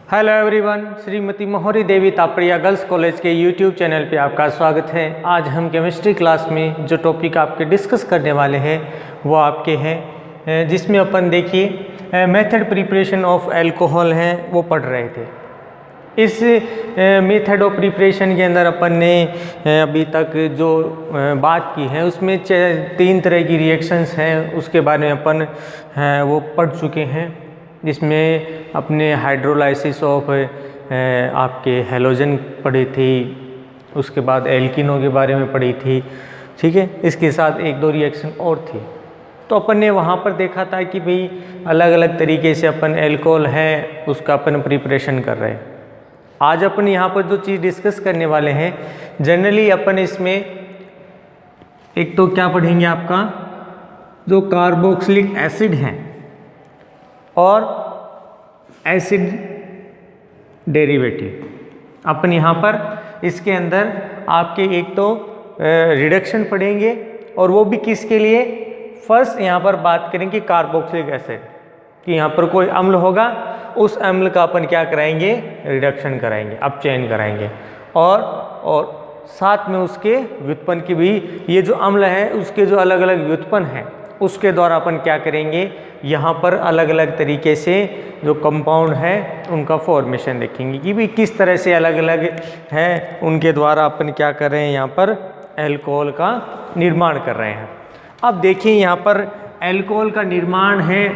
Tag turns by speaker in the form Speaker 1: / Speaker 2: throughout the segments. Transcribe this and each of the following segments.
Speaker 1: Hello everyone, Shrimati मोहरी देवी Tapadia girls college के YouTube channel पे आपका स्वागत है। आज हम केमिस्ट्री क्लास में जो टॉपिक आपके डिस्कस करने वाले हैं वो आपके हैं, जिसमें अपन देखिए मेथड प्रिपरेशन ऑफ अल्कोहल हैं वो पढ़ रहे थे। इस मेथड ऑफ प्रिपरेशन के अंदर अपन ने अभी तक जो बात की है उसमें 3 तरह की रिएक्शंस हैं, उसके बारे में अपन वो पढ़ चुके हैं, जिसमें अपने हाइड्रोलाइसिस ऑफ आपके हेलोजन पढ़ी थी, उसके बाद एल्किनों के बारे में पढ़ी थी। ठीक है, इसके साथ 1-2 रिएक्शन और थी। तो अपन ने वहाँ पर देखा था कि भाई अलग अलग तरीके से अपन एल्कोहल है उसका अपन प्रिपरेशन कर रहे हैं। आज अपन यहाँ पर जो चीज़ डिस्कस करने वाले हैं, जनरली अपन इसमें एक तो क्या पढ़ेंगे, आपका जो कार्बोक्सिलिक एसिड हैं और एसिड डेरिवेटिव। अपन यहाँ पर इसके अंदर आपके एक तो रिडक्शन पढ़ेंगे, और वो भी किसके लिए। फर्स्ट यहाँ पर बात करेंगे कार्बोक्सिलिक एसिड कि यहाँ पर कोई अम्ल होगा, उस अम्ल का अपन क्या कराएंगे, रिडक्शन कराएंगे, अपचयन कराएंगे, और साथ में उसके व्युत्पन्न की भी, ये जो अम्ल है उसके जो अलग अलग व्युत्पन्न हैं उसके द्वारा अपन क्या करेंगे, यहाँ पर अलग अलग तरीके से जो कंपाउंड है उनका फॉर्मेशन देखेंगे कि भी किस तरह से अलग अलग हैं, उनके द्वारा अपन क्या कर रहे हैं, यहाँ पर अल्कोहल का निर्माण कर रहे हैं। अब देखिए यहाँ पर अल्कोहल का निर्माण है,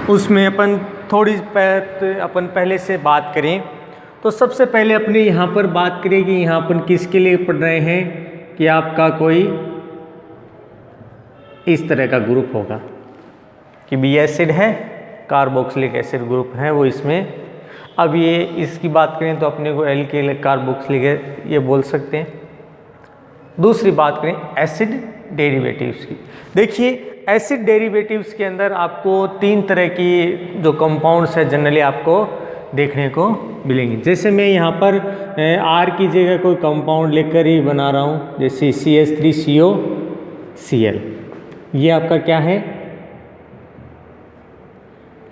Speaker 1: उसमें अपन अपन पहले से बात करें तो सबसे पहले अपने यहाँ पर बात करें कि यहाँ अपन किसके लिए पढ़ रहे हैं कि आपका कोई इस तरह का ग्रुप होगा कि बी एसिड है, कार्बोक्सिलिक एसिड ग्रुप है वो इसमें। अब ये इसकी बात करें तो अपने को एल्केल कार्बोक्सिलिक ये बोल सकते हैं। दूसरी बात करें एसिड डेरिवेटिव्स की। देखिए एसिड डेरिवेटिव्स के अंदर आपको 3 तरह की जो कंपाउंड्स है जनरली आपको देखने को मिलेंगे। जैसे मैं यहाँ पर R की जगह कोई कंपाउंड लेकर ही बना रहा हूँ, जैसे CH3COCl, ये आपका क्या है,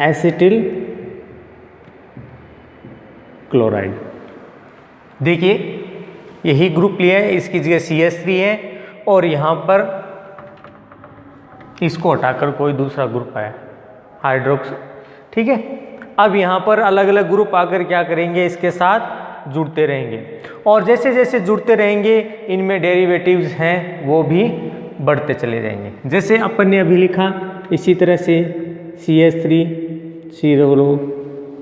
Speaker 1: एसिटिल क्लोराइड। देखिए यही ग्रुप लिया है, इसकी जगह CH3 है और यहाँ पर इसको हटाकर कोई दूसरा ग्रुप आया हाइड्रोक्स। ठीक है, अब यहाँ पर अलग अलग ग्रुप आकर क्या करेंगे, इसके साथ जुड़ते रहेंगे, और जैसे जैसे जुड़ते रहेंगे इनमें डेरिवेटिव्स हैं वो भी बढ़ते चले जाएंगे। जैसे अपन ने अभी लिखा इसी तरह से CH3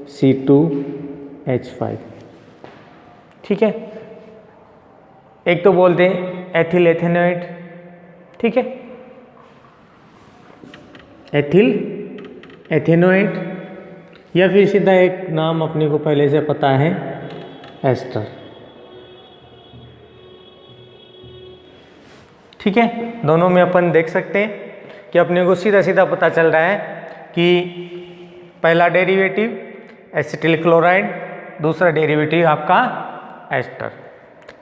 Speaker 1: C2H5। ठीक है, एक तो बोलते हैं एथिल एथेनोएट, ठीक है, एथिल एथेनोएट, या फिर सीधा एक नाम अपने को पहले से पता है एस्टर। ठीक है, दोनों में अपन देख सकते हैं कि अपने को सीधा सीधा पता चल रहा है कि पहला डेरिवेटिव एसिटिल क्लोराइड, दूसरा डेरिवेटिव आपका एस्टर।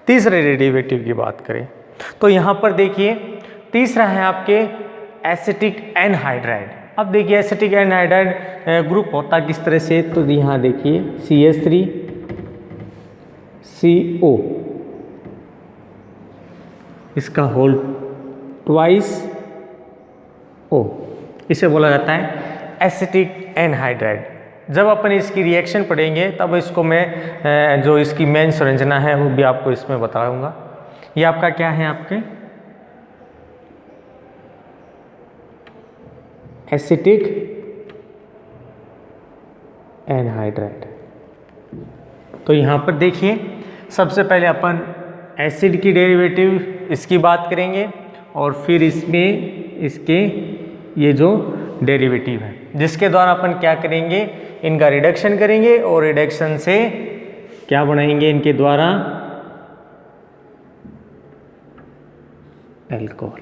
Speaker 1: तीसरे डेरिवेटिव की बात करें तो यहाँ पर देखिए तीसरा है आपके एसिटिक एनहाइड्राइड। अब देखिए एसिटिक एनहाइड्राइड ग्रुप होता किस तरह से, तो यहाँ देखिए CH3CO, इसका होल ट्वाइस O, इसे बोला जाता है एसिटिक एनहाइड्राइड। जब अपन इसकी रिएक्शन पढ़ेंगे तब इसको मैं जो इसकी मेन संरचना है वो भी आपको इसमें बताऊंगा। ये आपका क्या है, आपके एसिटिक एनहाइड्राइड। तो यहाँ पर देखिए सबसे पहले अपन एसिड की डेरिवेटिव इसकी बात करेंगे, और फिर इसमें इसके ये जो डेरिवेटिव है जिसके द्वारा अपन क्या करेंगे, इनका रिडक्शन करेंगे, और रिडक्शन से क्या बनाएंगे, इनके द्वारा अल्कोहल।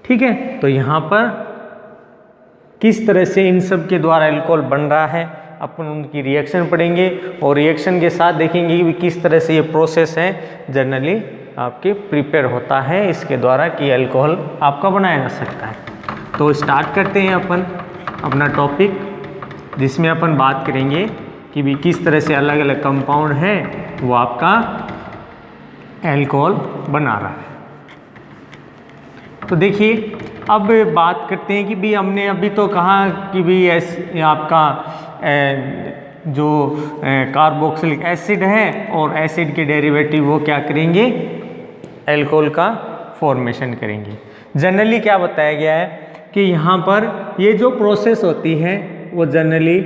Speaker 1: ठीक है, तो यहाँ पर किस तरह से इन सब के द्वारा अल्कोहल बन रहा है अपन उनकी रिएक्शन पढ़ेंगे, और रिएक्शन के साथ देखेंगे कि किस तरह से ये प्रोसेस है जनरली आपके प्रिपेयर होता है इसके द्वारा कि अल्कोहल आपका बनाया जा सकता है। तो स्टार्ट करते हैं अपन अपना टॉपिक। जिसमें अपन बात करेंगे कि भी किस तरह से अलग अलग कंपाउंड है वो आपका अल्कोहल बना रहा है। तो देखिए अब बात करते हैं कि भी हमने अभी तो कहा कि भी आपका जो कार्बोक्सिलिक एसिड है और एसिड के डेरिवेटिव वो क्या करेंगे, अल्कोहल का फॉर्मेशन करेंगे। जनरली क्या बताया गया है कि यहाँ पर ये जो प्रोसेस होती है वो जनरली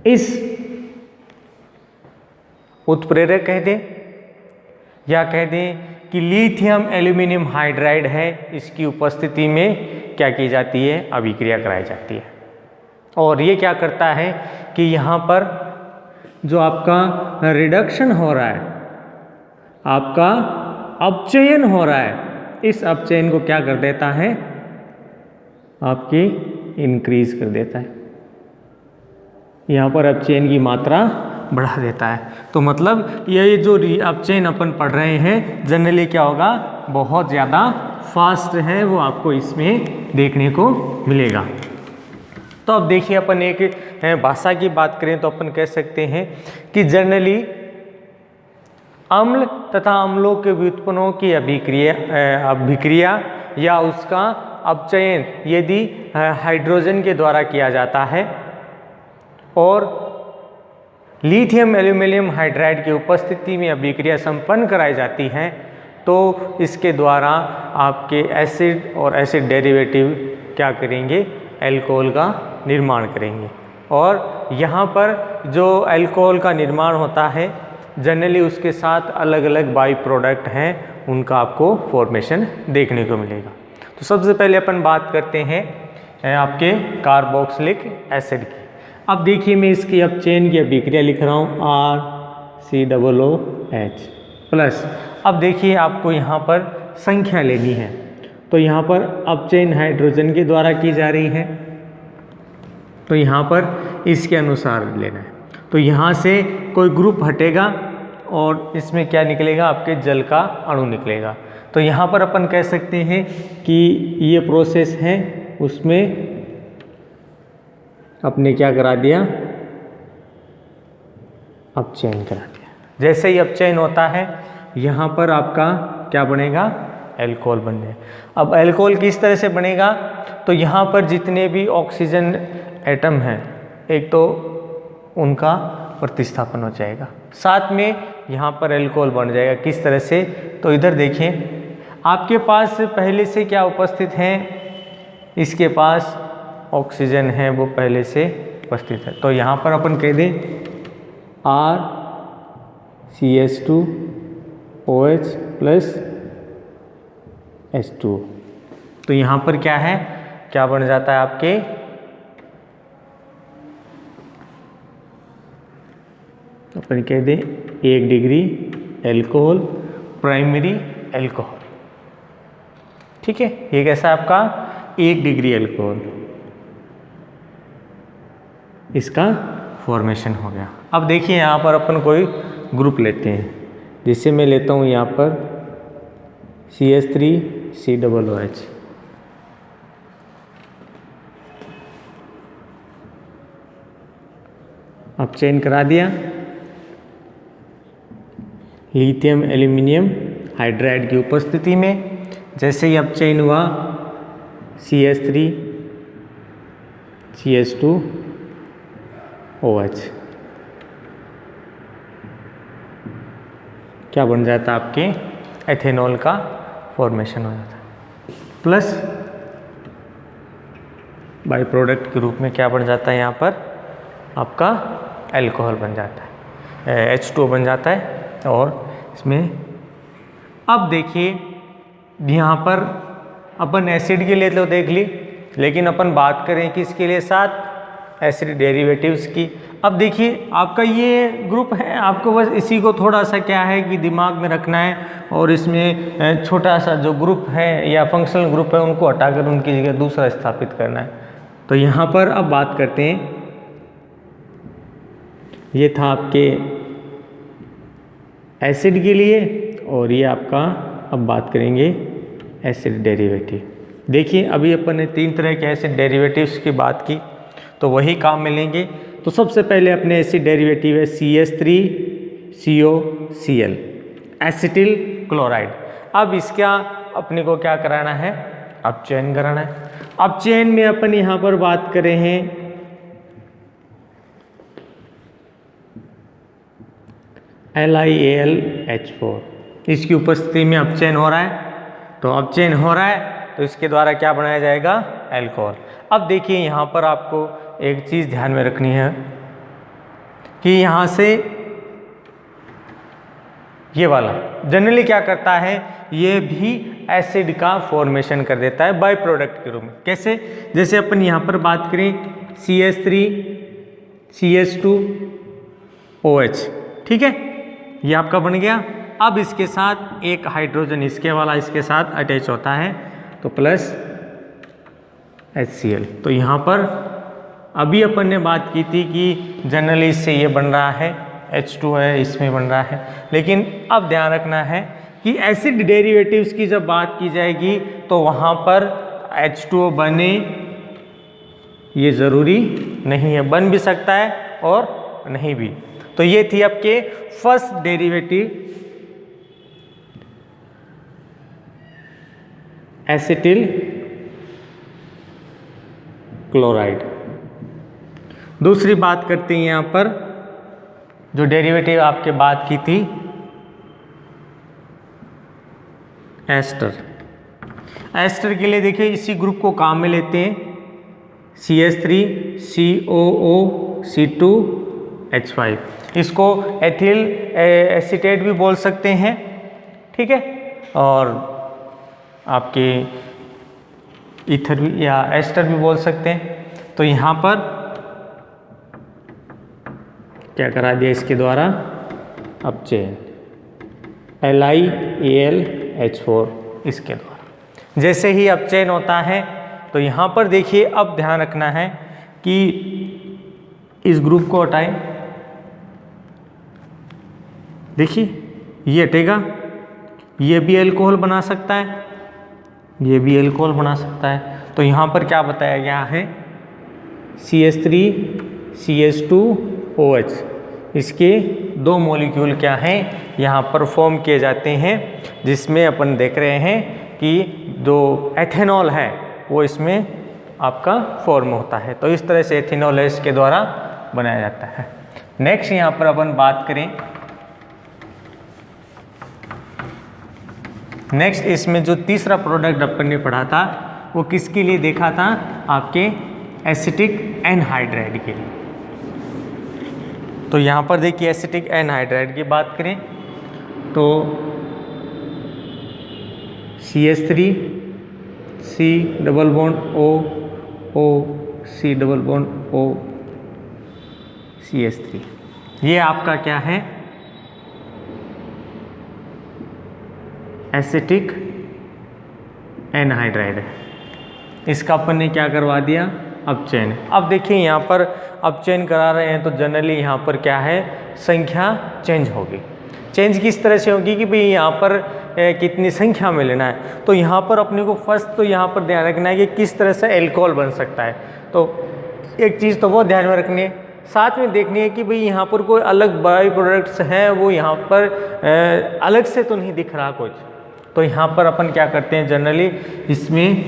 Speaker 1: इस उत्प्रेरक कह दें या कह दें कि लिथियम एल्यूमिनियम हाइड्राइड है, इसकी उपस्थिति में क्या की जाती है, अभिक्रिया कराई जाती है। और ये क्या करता है कि यहाँ पर जो आपका रिडक्शन हो रहा है, आपका अपचयन हो रहा है, इस अपचयन को क्या कर देता है, आपकी इंक्रीज कर देता है। यहाँ पर अपचयन की मात्रा बढ़ा देता है। तो मतलब ये जो अपचयन अपन पढ़ रहे हैं जनरली क्या होगा, बहुत ज़्यादा फास्ट है, वो आपको इसमें देखने को मिलेगा। तो अब देखिए अपन एक भाषा की बात करें तो अपन कह सकते हैं कि जनरली अम्ल तथा अम्लों के व्युत्पन्नों की अभिक्रिया या उसका अपचयन यदि हाइड्रोजन के द्वारा किया जाता है और लिथियम एल्यूमिनियम हाइड्राइड की उपस्थिति में अभिक्रिया संपन्न कराई जाती है, तो इसके द्वारा आपके एसिड और एसिड डेरिवेटिव क्या करेंगे, अल्कोहल का निर्माण करेंगे। और यहाँ पर जो अल्कोहल का निर्माण होता है जनरली उसके साथ अलग अलग बाई प्रोडक्ट हैं, उनका आपको फॉर्मेशन देखने को मिलेगा। तो सबसे पहले अपन बात करते हैं आपके कार्बोक्सिलिक एसिड की। अब देखिए मैं इसकी अपचयन की अभिक्रिया लिख रहा हूँ RCOOH प्लस। अब देखिए आपको यहाँ पर संख्या लेनी है, तो यहाँ पर अपचयन हाइड्रोजन के द्वारा की जा रही है, तो यहाँ पर इसके अनुसार लेना है। तो यहाँ से कोई ग्रुप हटेगा और इसमें क्या निकलेगा, आपके जल का अणु निकलेगा। तो यहाँ पर अपन कह सकते हैं कि ये प्रोसेस है, उसमें अपने क्या करा दिया, अपचयन करा दिया। जैसे ही अपचयन होता है यहाँ पर आपका क्या बनेगा, अल्कोहल बन जाए। अब अल्कोहल किस तरह से बनेगा, तो यहाँ पर जितने भी ऑक्सीजन एटम हैं एक तो उनका प्रतिस्थापन हो जाएगा, साथ में यहाँ पर अल्कोहल बन जाएगा। किस तरह से, तो इधर देखें आपके पास पहले से क्या उपस्थित हैं, इसके पास ऑक्सीजन है वो पहले से उपस्थित है। तो यहाँ पर अपन कह दें RCH2OH प्लस H2O। तो यहाँ पर क्या है, क्या बन जाता है आपके, अपन कह दें 1 डिग्री अल्कोहल, प्राइमरी अल्कोहल। ठीक है, ये कैसा है आपका 1 डिग्री अल्कोहल, इसका फॉर्मेशन हो गया। अब देखिए यहाँ पर अपन कोई ग्रुप लेते हैं, जिससे मैं लेता हूँ यहाँ पर CH3COOH। अपचयन करा दिया, लिथियम एल्यूमिनियम हाइड्राइड की उपस्थिति में। जैसे ही अपचयन हुआ CH3 CH2OH क्या बन जाता है, आपके एथेनॉल का फॉर्मेशन हो जाता है। प्लस बाई प्रोडक्ट के रूप में क्या बन जाता है, यहाँ पर आपका अल्कोहल बन जाता है, H2O बन जाता है। और इसमें अब देखिए यहाँ पर अपन एसिड के लिए तो देख ली, लेकिन अपन बात करें किसके लिए, साथ एसिड डेरिवेटिव्स की। अब देखिए आपका ये ग्रुप है, आपको बस इसी को थोड़ा सा क्या है कि दिमाग में रखना है, और इसमें छोटा सा जो ग्रुप है या फंक्शनल ग्रुप है उनको हटाकर उनकी जगह दूसरा स्थापित करना है। तो यहाँ पर अब बात करते हैं, ये था आपके एसिड के लिए, और ये आपका अब बात करेंगे एसिड डेरिवेटिव। देखिए अभी अपन ने 3 तरह के एसिड डेरिवेटिव्स की बात की, तो वही काम मिलेंगे। तो सबसे पहले अपने एसिड डेरिवेटिव है CH3COCl, एसिटिल क्लोराइड। अब इसका अपने को क्या कराना है, अब चेन कराना है। अब चेन में अपन यहाँ पर बात करें हैं LiAlH4, इसकी उपस्थिति में अपचयन हो रहा है। तो अपचयन हो रहा है तो इसके द्वारा क्या बनाया जाएगा, अल्कोहल। अब देखिए यहाँ पर आपको एक चीज़ ध्यान में रखनी है कि यहाँ से ये वाला जनरली क्या करता है, ये भी एसिड का फॉर्मेशन कर देता है बाय प्रोडक्ट के रूप में। कैसे, जैसे अपन यहाँ पर बात करें CH3CH2OH, ठीक है, ये आपका बन गया। अब इसके साथ एक हाइड्रोजन इसके वाला इसके साथ अटैच होता है तो प्लस HCl। तो यहाँ पर अभी अपन ने बात की थी कि जनरली इससे ये बन रहा है H2 है, इसमें बन रहा है। लेकिन अब ध्यान रखना है कि एसिड डेरिवेटिव्स की जब बात की जाएगी तो वहाँ पर H2O बने ये ज़रूरी नहीं है, बन भी सकता है और नहीं भी। तो ये थी आपके फर्स्ट डेरिवेटिव एसिटिल क्लोराइड। दूसरी बात करते हैं यहाँ पर जो डेरिवेटिव आपके बात की थी एस्टर। एस्टर के लिए देखिए इसी ग्रुप को काम में लेते हैं CH3COOC2H5, इसको एथिल एसीटेट भी बोल सकते हैं, ठीक है, और आपके ईथर भी या एस्टर भी बोल सकते हैं। तो यहाँ पर क्या करा दिया इसके द्वारा, अपचयन LiAlH4 इसके द्वारा। जैसे ही अपचयन होता है तो यहाँ पर देखिए अब ध्यान रखना है कि इस ग्रुप को हटाएं। देखिए ये हटेगा, ये भी अल्कोहल बना सकता है, ये भी अल्कोहल बना सकता है। तो यहाँ पर क्या बताया गया है, CH3CH2OH, इसके 2 मॉलिक्यूल क्या हैं यहाँ पर फॉर्म किए जाते हैं, जिसमें अपन देख रहे हैं कि जो एथेनॉल है वो इसमें आपका फॉर्म होता है। तो इस तरह से एथेनॉल इसके द्वारा बनाया जाता है। नेक्स्ट यहाँ पर अपन बात करें, नेक्स्ट इसमें जो तीसरा प्रोडक्ट अपन ने पढ़ा था वो किसके लिए देखा था, आपके एसिटिक एनहाइड्राइड के लिए। तो यहाँ पर देखिए एसिटिक एनहाइड्राइड की बात करें तो CH3 C double bond O O C double bond O CH3, ये आपका क्या है, एसिटिक एनहाइड्राइड है। इसका अपन ने क्या करवा दिया, अपचयन। अब देखिए यहाँ पर अपचयन करा रहे हैं तो जनरली यहाँ पर क्या है, संख्या चेंज होगी। चेंज किस तरह से होगी कि भाई यहाँ पर कितनी संख्या में लेना है। तो यहाँ पर अपने को फर्स्ट तो यहाँ पर ध्यान रखना है कि किस तरह से एल्कोहल बन सकता है। तो एक चीज़ तो वो ध्यान में रखनी है, साथ में देखनी है कि भाई यहाँ पर कोई अलग बाई प्रोडक्ट्स हैं वो यहाँ पर अलग से तो नहीं दिख रहा कुछ। तो यहाँ पर अपन क्या करते हैं, जनरली इसमें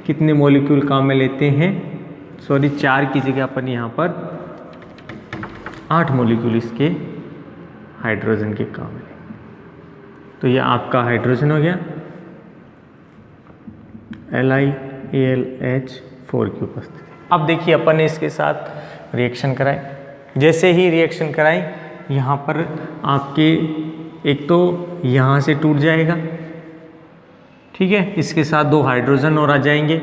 Speaker 1: कितने मॉलिक्यूल काम में लेते हैं, सॉरी 4 की जगह अपन यहाँ पर 8 मॉलिक्यूल इसके हाइड्रोजन के काम में। तो ये आपका हाइड्रोजन हो गया LiAlH4 की उपस्थिति। अब देखिए अपन ने इसके साथ रिएक्शन कराए। जैसे ही रिएक्शन कराएं यहाँ पर आपके एक तो यहाँ से टूट जाएगा, ठीक है, इसके साथ 2 हाइड्रोजन और आ जाएंगे,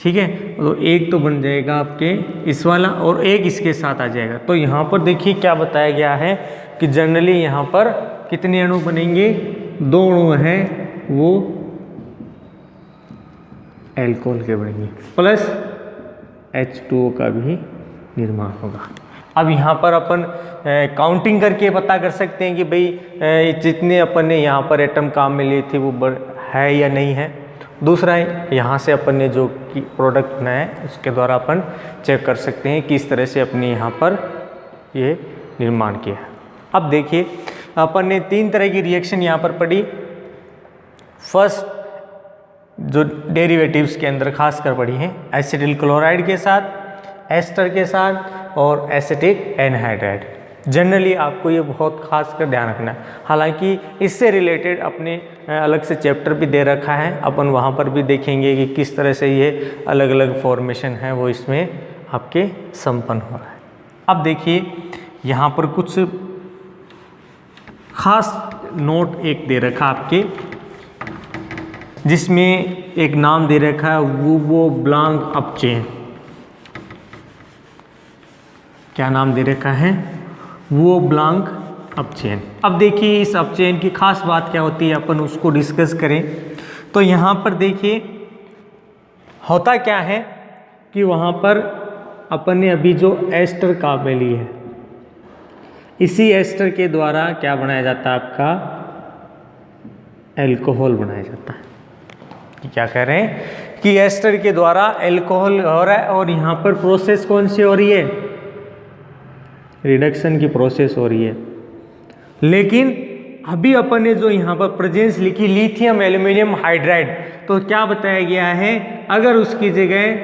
Speaker 1: ठीक है, तो एक तो बन जाएगा आपके इस वाला और एक इसके साथ आ जाएगा। तो यहाँ पर देखिए क्या बताया गया है कि जनरली यहाँ पर कितने अणु बनेंगे, 2 अणु हैं वो एल्कोहल के बनेंगे, प्लस H2O का भी निर्माण होगा। अब यहाँ पर अपन काउंटिंग करके पता कर सकते हैं कि भाई जितने अपन ने यहाँ पर एटम काम में लिए थे वो है या नहीं है। दूसरा यहाँ से अपन ने जो कि प्रोडक्ट बनाया है उसके द्वारा अपन चेक कर सकते हैं किस तरह से अपने यहाँ पर ये निर्माण किया है। अब देखिए अपन ने 3 तरह की रिएक्शन यहाँ पर पढ़ी। फर्स्ट जो डेरिवेटिव्स के अंदर खास कर पढ़ी हैं एसिटिल क्लोराइड के साथ, एस्टर के साथ और एसिटिक एनहाइड्राइड। जनरली आपको ये बहुत खास कर ध्यान रखना है। हालांकि इससे रिलेटेड अपने अलग से चैप्टर भी दे रखा है, अपन वहाँ पर भी देखेंगे कि किस तरह से ये अलग अलग फॉर्मेशन है वो इसमें आपके संपन्न हो रहा है। अब देखिए यहाँ पर कुछ खास नोट एक दे रखा आपके, जिसमें एक नाम दे रखा है वुवो ब्लांक अपचेन। क्या नाम दे रखा है? वो ब्लांक अपचेन। अब देखिए इस अपचेन की खास बात क्या होती है, अपन उसको डिस्कस करें तो यहाँ पर देखिए होता क्या है कि वहाँ पर अपन ने अभी जो एस्टर काव्य ली है, इसी एस्टर के द्वारा क्या बनाया जाता है? आपका एल्कोहल बनाया जाता है। क्या कह रहे हैं कि एस्टर के द्वारा एल्कोहल हो रहा है और यहाँ पर प्रोसेस कौन सी हो रही है? रिडक्शन की प्रोसेस हो रही है। लेकिन अभी अपन ने जो यहाँ पर प्रेजेंस लिखी लिथियम एल्यूमिनियम हाइड्राइड, तो क्या बताया गया है? अगर उसकी जगह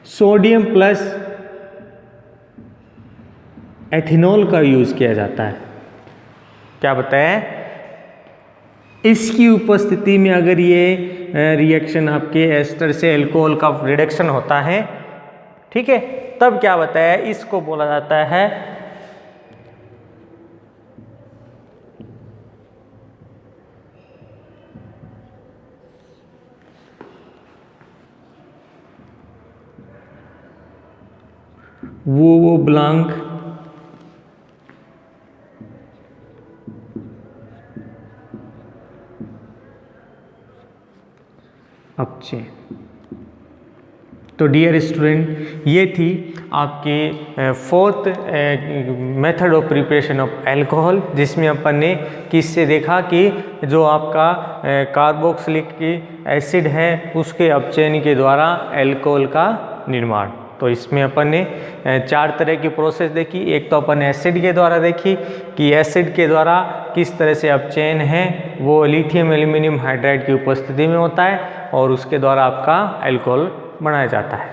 Speaker 1: सोडियम प्लस एथिनॉल का यूज किया जाता है, क्या बताया? इसकी उपस्थिति में अगर ये रिएक्शन आपके एस्टर से एल्कोहल का रिडक्शन होता है, ठीक है, तब क्या बताया? इसको बोला जाता है वो ब्लांक अपचेन। तो डियर स्टूडेंट, ये थी आपके fourth method of preparation of alcohol, जिसमें अपन ने किससे देखा कि जो आपका कार्बोक्सिलिक एसिड है उसके अपचयन के द्वारा अल्कोहल का निर्माण। तो इसमें अपन ने 4 तरह की प्रोसेस देखी। एक तो अपन एसिड के द्वारा देखी कि एसिड के द्वारा किस तरह से अपचयन है वो लिथियम एल्यूमिनियम हाइड्राइड की उपस्थिति में होता है और उसके द्वारा आपका अल्कोहल बनाया जाता है।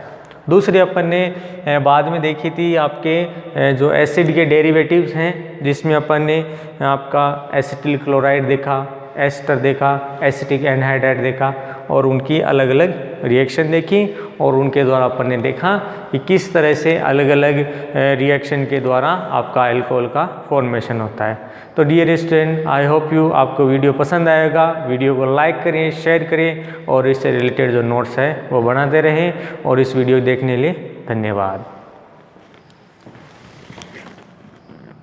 Speaker 1: दूसरी अपन ने बाद में देखी थी आपके जो एसिड के डेरिवेटिव्स हैं, जिसमें अपन ने आपका एसिटिल क्लोराइड देखा, एस्टर देखा, एसिटिक एनहाइड्राइड देखा और उनकी अलग अलग रिएक्शन देखी और उनके द्वारा अपन ने देखा कि किस तरह से अलग अलग रिएक्शन के द्वारा आपका अल्कोहल का फॉर्मेशन होता है। तो dear student, I hope you आपको वीडियो पसंद आएगा। वीडियो को लाइक करें, शेयर करें और इससे रिलेटेड जो नोट्स है वो बनाते रहें और इस वीडियो देखने के लिए धन्यवाद।